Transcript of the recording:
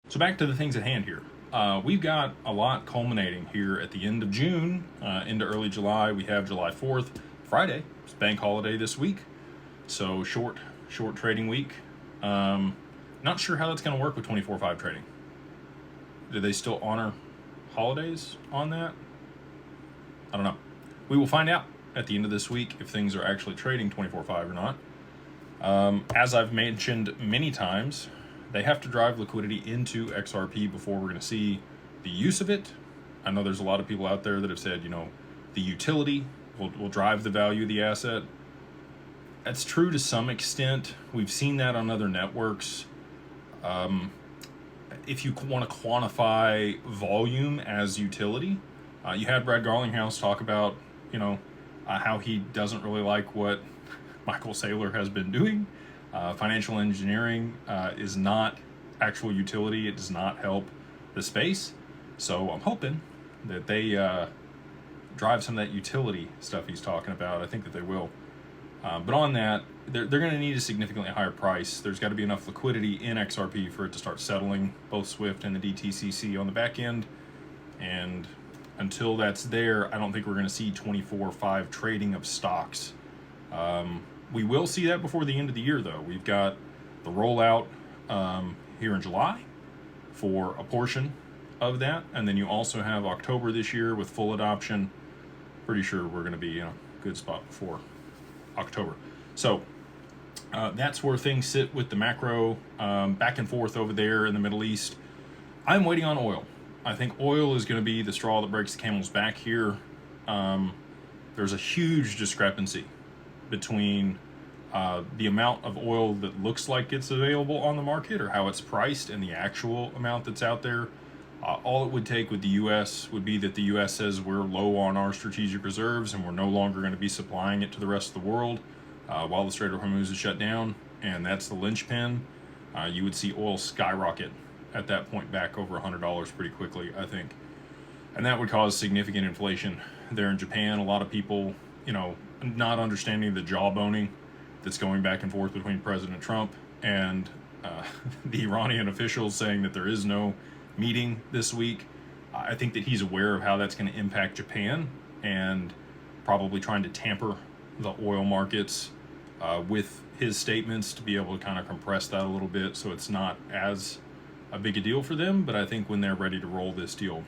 So back to the things at hand here. We've got a lot culminating here at the end of June, into early July. We have July 4th, Friday. It's bank holiday this week. So short trading week. Not sure how that's going to work with 24/5 trading. Do they still honor holidays on that? I don't know. We will find out at the end of this week if things are actually trading 24/5 or not. As I've mentioned many times, they have to drive liquidity into XRP before we're going to see the use of it. I know there's a lot of people out there that have said, the utility will drive the value of the asset. That's true to some extent. We've seen that on other networks. If you want to quantify volume as utility, you had Brad Garlinghouse talk about, how he doesn't really like what Michael Saylor has been doing. Financial engineering is not actual utility. It does not help the space. So I'm hoping that they drive some of that utility stuff he's talking about. I think that they will. But on that, they're going to need a significantly higher price. There's got to be enough liquidity in XRP for it to start settling both SWIFT and the DTCC on the back end. And until that's there, I don't think we're going to see 24/5 trading of stocks. We will see that before the end of the year, though. We've got the rollout here in July for a portion of that. And then you also have October this year with full adoption. Pretty sure we're going to be in a good spot before October. So that's where things sit with the macro back and forth over there in the Middle East. I'm waiting on oil. I think oil is going to be the straw that breaks the camel's back here. There's a huge discrepancy between the amount of oil that looks like it's available on the market or how it's priced and the actual amount that's out there. All it would take with the U.S. would be that the U.S. says we're low on our strategic reserves and we're no longer going to be supplying it to the rest of the world while the Strait of Hormuz is shut down, and that's the linchpin. You would see oil skyrocket at that point back over $100 pretty quickly, I think. And that would cause significant inflation there in Japan. A lot of people, not understanding the jawboning that's going back and forth between President Trump and the Iranian officials saying that there is no meeting this week. I think that he's aware of how that's going to impact Japan and probably trying to tamper the oil markets with his statements to be able to kind of compress that a little bit so it's not as a big a deal for them. But I think when they're ready to roll this deal,